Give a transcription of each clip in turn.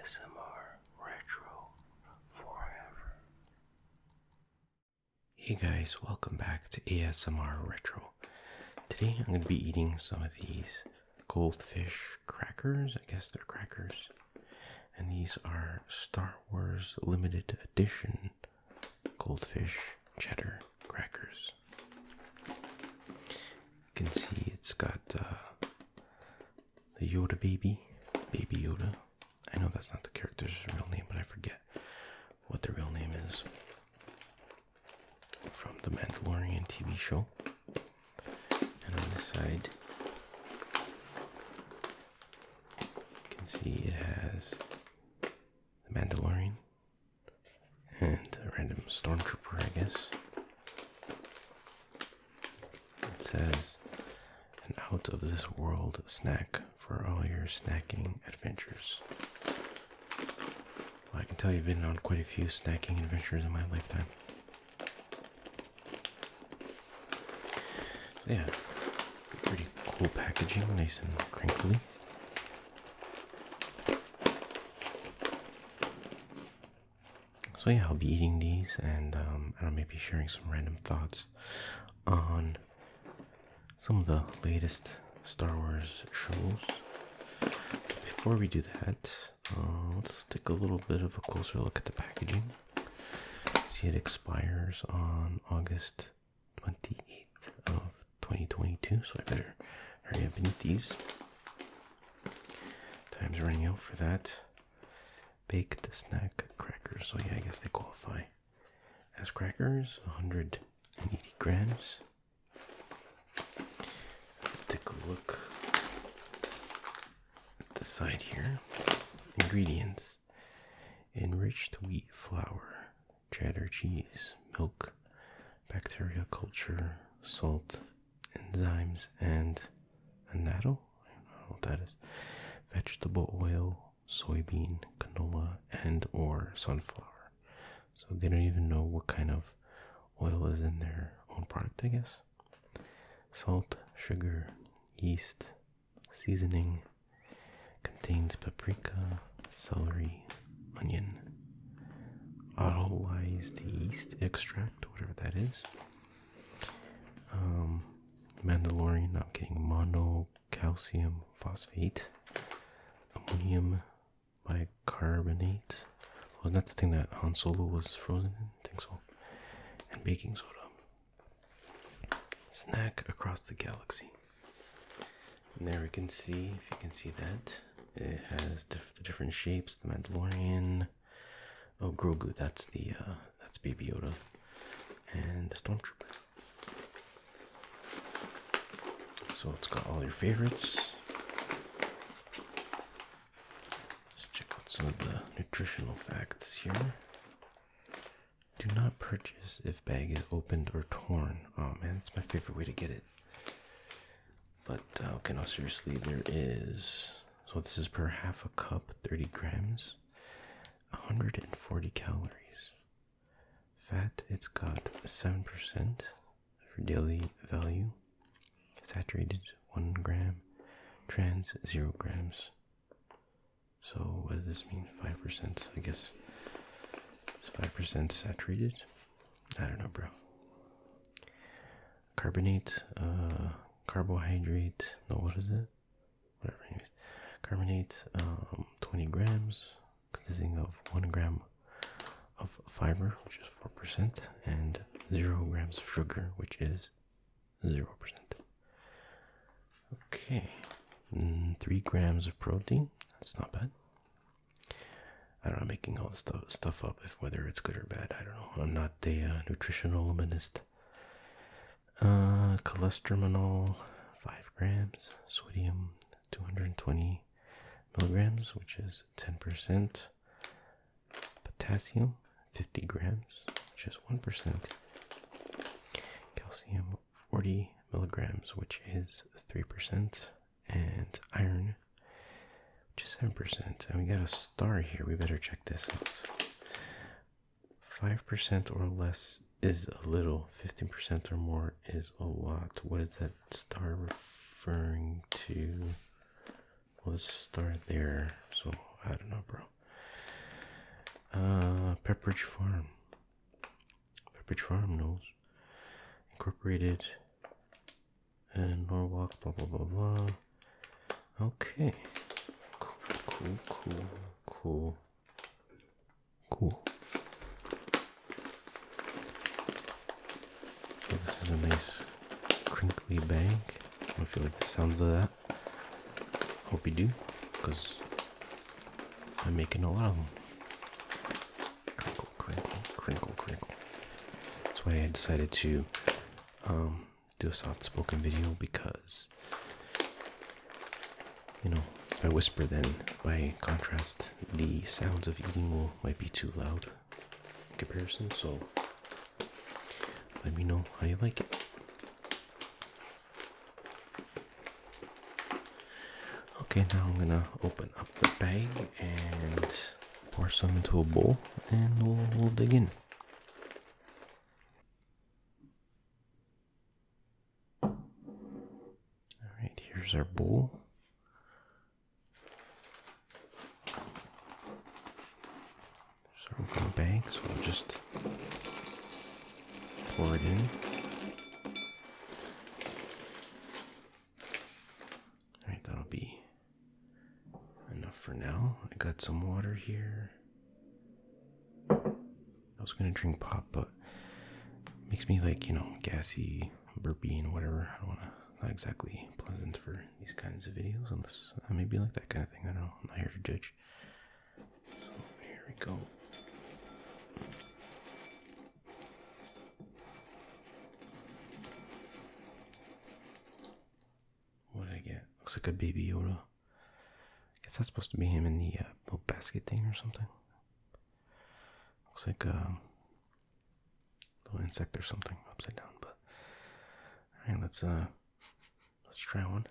ASMR Retro Forever. Hey guys, welcome back to ASMR Retro. Today I'm going to be eating some of these Goldfish crackers. I guess they're crackers. And these are Star Wars limited edition Goldfish cheddar crackers. You can see it's got the Yoda Baby Yoda. I know that's not the character's real name, but I forget what the real name is. From the Mandalorian TV show. And on this side, you can see it has the Mandalorian and a random stormtrooper, I guess. It says, an out of this world snack for all your snacking adventures. Well, I can tell you've been on quite a few snacking adventures in my lifetime. So yeah, pretty cool packaging, nice and crinkly. So yeah, I'll be eating these and I'll maybe sharing some random thoughts on some of the latest Star Wars shows. Before we do that, let's take a little bit of a closer look at the packaging. See, it expires on August 28th of 2022, so I better hurry up and eat these. Time's running out for that. Baked snack crackers, so yeah, I guess they qualify as crackers. 180 grams. Let's take a look at the side here. Ingredients: enriched wheat flour, cheddar cheese, milk, bacteria culture, salt, enzymes, and annatto. I don't know what that is. Vegetable oil, soybean, canola, and or sunflower. So they don't even know what kind of oil is in their own product, I guess. Salt, sugar, yeast, seasoning, contains paprika, celery, onion, autolyzed yeast extract, whatever that is. Mandalorian, I'm getting monocalcium phosphate, ammonium bicarbonate. Wasn't that the thing that Han Solo was frozen in? I think so. And baking soda. Snack across the galaxy. And there we can see, if you can see that, it has the different shapes. The Mandalorian. Oh, Grogu. That's Baby Yoda. And the Stormtrooper. So it's got all your favorites. Let's check out some of the nutritional facts here. Do not purchase if bag is opened or torn. Oh man, that's my favorite way to get it. But okay, no, seriously, there is. So this is per half a cup, 30 grams, 140 calories. Fat, it's got 7% for daily value. Saturated 1 gram, trans 0 grams. So what does this mean? 5%? I guess it's 5% saturated. I don't know, bro. Carbonate, carbohydrate. No, what is it? Whatever. Anyways, carbonate, 20 grams, consisting of 1 gram of fiber, which is 4%, and 0 grams of sugar, which is 0%. Okay, 3 grams of protein. That's not bad. I don't know, making all this stuff up, if whether it's good or bad. I don't know. I'm not a nutritional luminist. Cholesterol, 5 grams. Sodium, 220 milligrams, which is 10%. Potassium, 50 grams, which is 1%. Calcium, 40 milligrams, which is 3%. And iron, which is 7%. And we got a star here. We better check this out. 5% or less is a little. 15% or more is a lot. What is that star referring to? Well, let's start there. So I don't know, bro. Pepperidge Farm. Pepperidge Farm knows. Incorporated. And Norwalk, blah, blah, blah, blah. Okay. Cool. So this is a nice crinkly bag. I don't feel like the sounds of that. Hope you do, because I'm making a lot of them. Crinkle. That's why I decided to do a soft-spoken video, because, you know, if I whisper, then by contrast, the sounds of eating might be too loud in comparison. So let me know how you like it. Okay, now I'm gonna open up the bag and pour some into a bowl, and we'll dig in. Alright, here's our bowl. There's our open bag, so we'll just pour it in. Alright, that'll be enough for now. I got some water here. I was gonna drink pop, but it makes me like, gassy, burpy, and whatever. I don't wanna, not exactly pleasant for these kinds of videos, unless I may be like that kind of thing. I don't know. I'm not here to judge. So here we go. What did I get? Looks like a baby Yoda. I guess that's supposed to be him in the little basket thing or something. Looks like a little insect or something upside down. But alright, let's try one.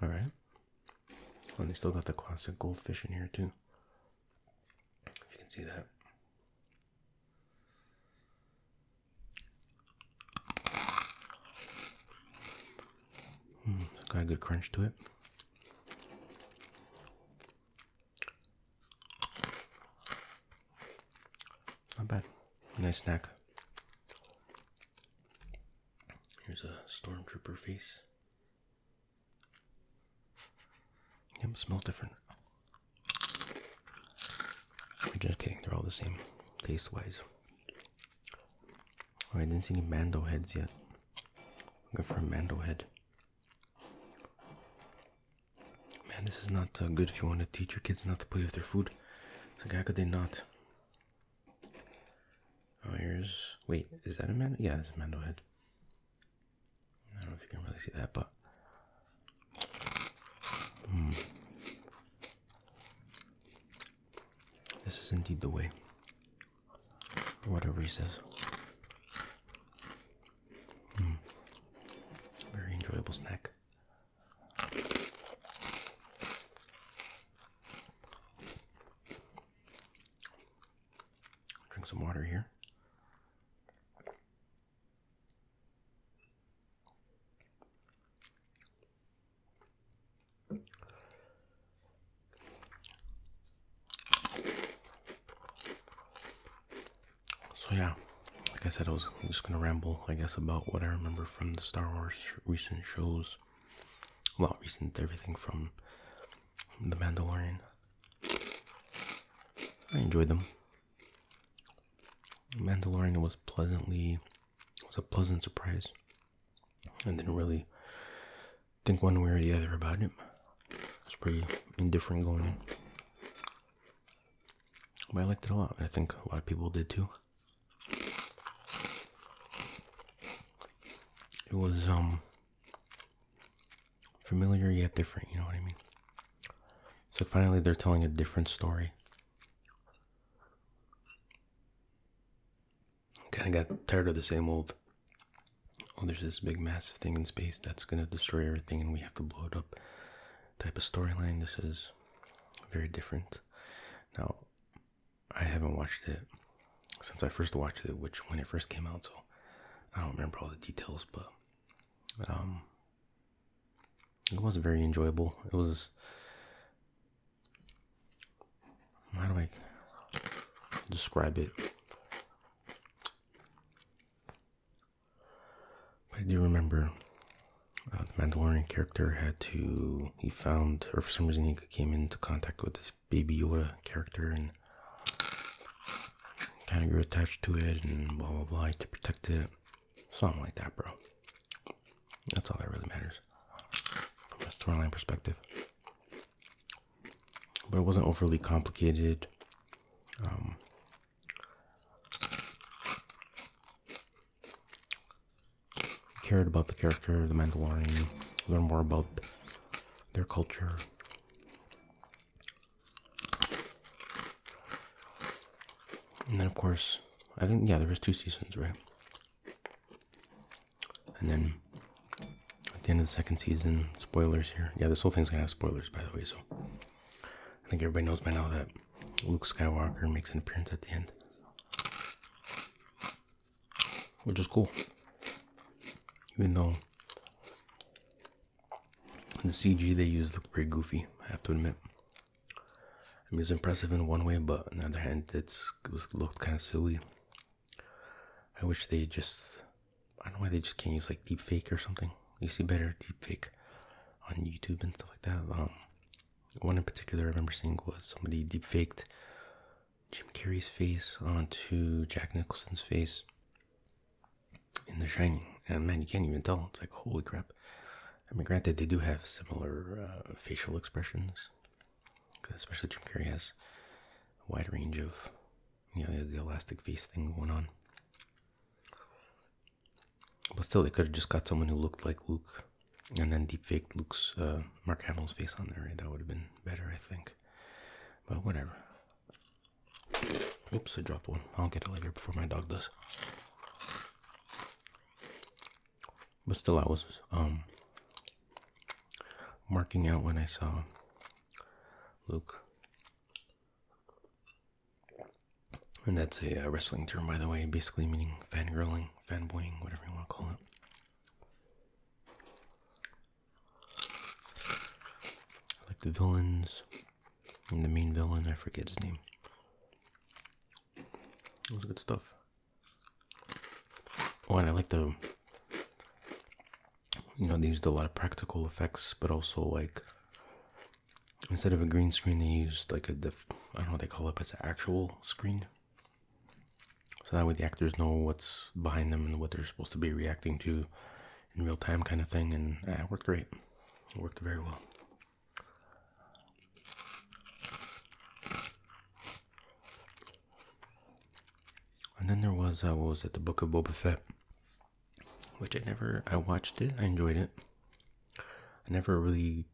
Alright. Oh, and they still got the classic goldfish in here too. If you can see that. It's got a good crunch to it. Not bad. Nice snack. Here's a stormtrooper face. Yep, it smells different. I'm just kidding, they're all the same, taste-wise. Oh, I didn't see any Mando heads yet. Looking for a Mando head. Man, this is not good if you want to teach your kids not to play with their food. It's like, how could they not? Oh, here's... Wait, is that a Mando? Yeah, it's a Mando head. I don't know if you can really see that, but... This is indeed the way. Or whatever he says. Very enjoyable snack. Drink some water here. So yeah, like I said, I'm just gonna ramble, I guess, about what I remember from the Star Wars recent shows. Well, recent everything from the Mandalorian. I enjoyed them. Mandalorian was a pleasant surprise. I didn't really think one way or the other about it. I was pretty indifferent going in. But I liked it a lot. I think a lot of people did too. It was familiar yet different, you know what I mean? So finally they're telling a different story. Kind of got tired of the same old, oh, there's this big massive thing in space that's going to destroy everything and we have to blow it up type of storyline. This is very different. Now, I haven't watched it since I first watched it, when it first came out, so I don't remember all the details, but It was very enjoyable. It was, how do I describe it? But I do remember the Mandalorian character he found, or for some reason he came into contact with this Baby Yoda character and kind of grew attached to it and blah blah blah to protect it. Something like that, bro. That's all that really matters from a storyline perspective. But it wasn't overly complicated. Cared about the character, the Mandalorian, learn more about their culture. And then, of course, I think, there was 2 seasons, right? And then, at the end of the 2nd season, spoilers here. Yeah, this whole thing's gonna have spoilers, by the way, so I think everybody knows by now that Luke Skywalker makes an appearance at the end. Which is cool. Even though the CG they used looked pretty goofy, I have to admit. I mean, it's impressive in one way, but on the other hand, it looked kind of silly. I wish I don't know why they just can't use like deepfake or something. You see better deepfake on YouTube and stuff like that. One in particular I remember seeing was somebody deepfaked Jim Carrey's face onto Jack Nicholson's face in The Shining. And man, you can't even tell. It's like, holy crap. I mean, granted, they do have similar facial expressions. Especially Jim Carrey has a wide range of, the elastic face thing going on. But still, they could have just got someone who looked like Luke and then deepfaked Luke's, Mark Hamill's face on there. Right? That would have been better, I think. But whatever. Oops, I dropped one. I'll get it later before my dog does. But still, I was marking out when I saw Luke. And that's a wrestling term, by the way, basically meaning fangirling, fanboying, whatever you want to call it. I like the villains, and the main villain, I forget his name. It was good stuff. Oh, and I like they used a lot of practical effects, but also like, instead of a green screen, they used like I don't know what they call it, but it's an actual screen. So that way the actors know what's behind them and what they're supposed to be reacting to in real time kind of thing. And it worked great. It worked very well. And then there was, the Book of Boba Fett, which I watched it, I enjoyed it. I never really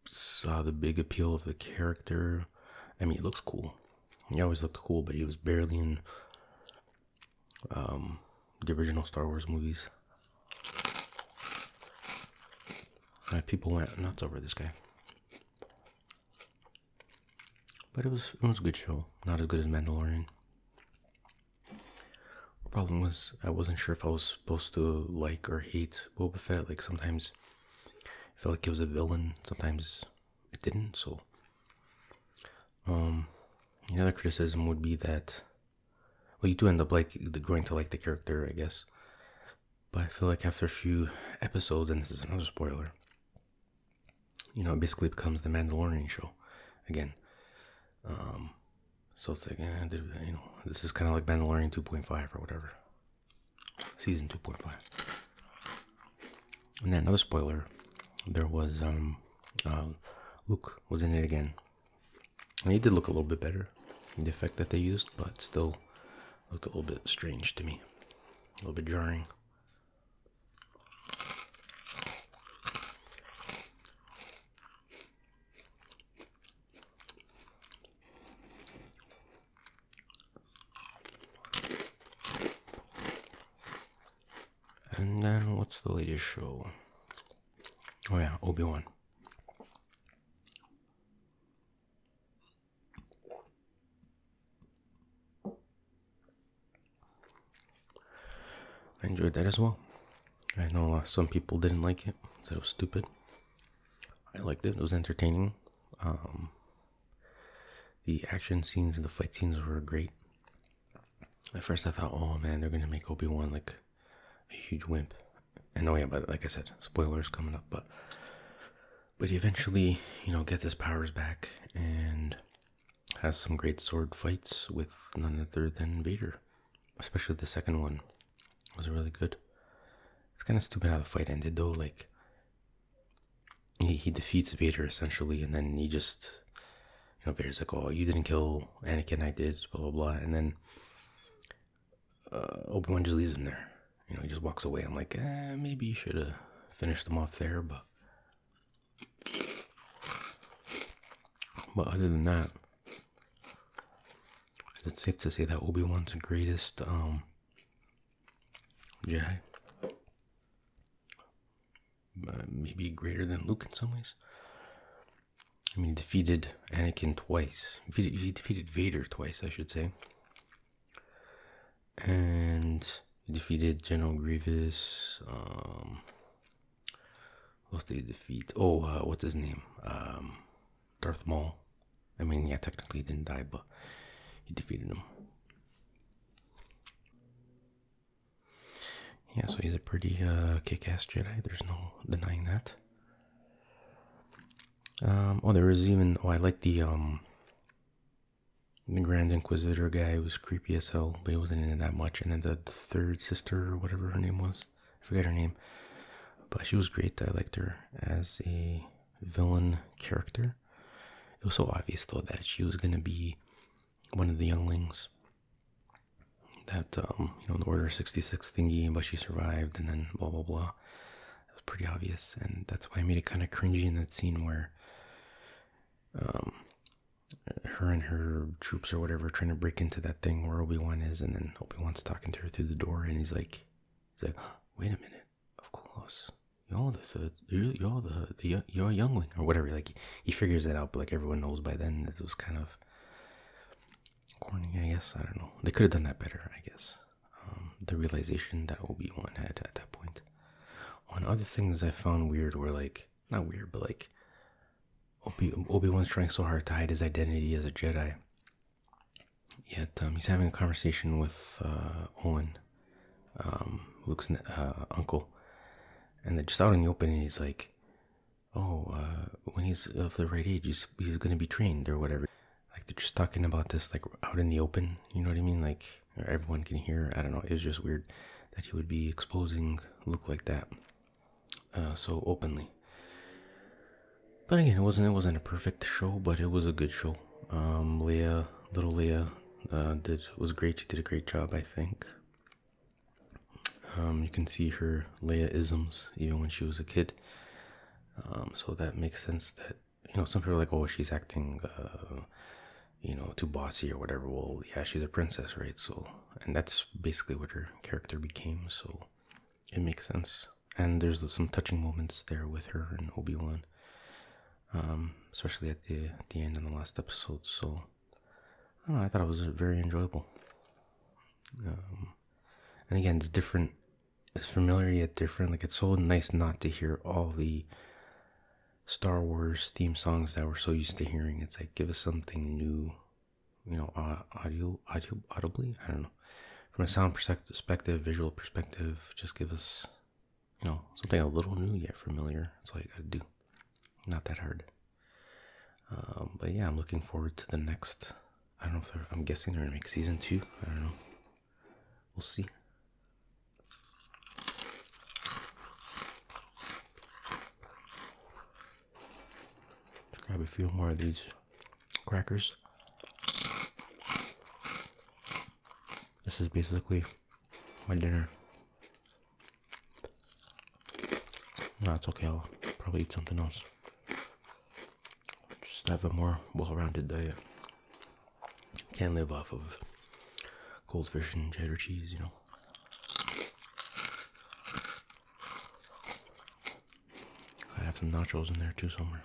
saw the big appeal of the character. I mean, it looks cool. He always looked cool, but he was barely in the original Star Wars movies. People went nuts over this guy. But it was a good show. Not as good as Mandalorian. The problem was I wasn't sure if I was supposed to like or hate Boba Fett. Like sometimes I felt like he was a villain. Sometimes it didn't. So the other criticism would be that, well, you do end up growing to like the character, I guess. But I feel like after a few episodes, and this is another spoiler, it basically becomes the Mandalorian show again. So it's like, this is kind of like Mandalorian 2.5 or whatever. Season 2.5. And then another spoiler, there was, Luke was in it again. And he did look a little bit better in the effect that they used, but still looked a little bit strange to me. A little bit jarring. And then, what's the latest show? Oh yeah, Obi Wan. I enjoyed that as well. I know some people didn't like it, said it was stupid. I liked it. It was entertaining. The action scenes and the fight scenes were great. At first I thought, oh man, they're going to make Obi Wan like a huge wimp. And oh yeah, but like I said, spoilers coming up. But he eventually, gets his powers back and has some great sword fights with none other than Vader. Especially the second one was really good. It's kind of stupid how the fight ended though. Like, he defeats Vader essentially, and then he just, Vader's like, oh, you didn't kill Anakin, I did, blah, blah, blah. And then Obi-Wan just leaves him there. He just walks away. I'm like, maybe you should have finished him off there, but other than that, is it safe to say that Obi-Wan's the greatest Jedi? Maybe greater than Luke in some ways. I mean, he defeated Anakin twice. He defeated Vader twice, I should say. And he defeated General Grievous. What else did he defeat? Oh, what's his name? Darth Maul. I mean, yeah, technically he didn't die, but he defeated him. Yeah, so he's a pretty kick-ass Jedi. There's no denying that. I like the Grand Inquisitor guy. Who was creepy as hell, but he wasn't in it that much. And then the third sister, or whatever her name was, I forget her name, but she was great. I liked her as a villain character. It was so obvious though that she was gonna be one of the younglings that the Order 66 thingy, but she survived, and then blah blah blah. It was pretty obvious, and that's why I made it kind of cringy in that scene where her and her troops or whatever trying to break into that thing where Obi-Wan is, and then Obi-Wan's talking to her through the door, and he's like, wait a minute, of course, you're a youngling or whatever. Like he figures it out, but like everyone knows by then. It was kind of corny, I guess. I don't know. They could have done that better, I guess. The realization that Obi-Wan had at that point. One other things I found weird were like, not weird, but like Obi-Wan's trying so hard to hide his identity as a Jedi. Yet he's having a conversation with Owen, Luke's uncle, and they're just out in the open, and he's like, when he's of the right age, he's going to be trained or whatever. Like they're just talking about this like out in the open, you know what I mean? Like everyone can hear. I don't know. It was just weird that he would be exposing Luke like that, so openly. But again, it wasn't a perfect show, but it was a good show. Little Leia, was great. She did a great job, I think. You can see her Leia-isms even when she was a kid. So that makes sense that, some people are like, oh, she's acting, too bossy or whatever. Well, yeah, she's a princess, right? So, and that's basically what her character became. So it makes sense. And there's some touching moments there with her and Obi-Wan. Especially at the end in the last episode. So, I don't know, I thought it was very enjoyable. And again, it's different. It's familiar yet different. Like, it's so nice not to hear all the Star Wars theme songs that we're so used to hearing. It's like, give us something new, audibly. I don't know. From a sound perspective, visual perspective, just give us, something a little new yet familiar. That's all you gotta do. Not that hard. But yeah, I'm looking forward to the next. I don't know if I'm guessing they're gonna make season 2. I don't know. We'll see. Grab a few more of these crackers. This is basically my dinner. No, it's okay. I'll probably eat something else. Just have a more well-rounded diet. Can't live off of Goldfish and cheddar cheese, I have some nachos in there too somewhere.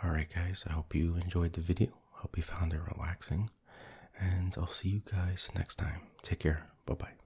Alright, guys, I hope you enjoyed the video. Hope you found it relaxing. And I'll see you guys next time. Take care. Bye bye.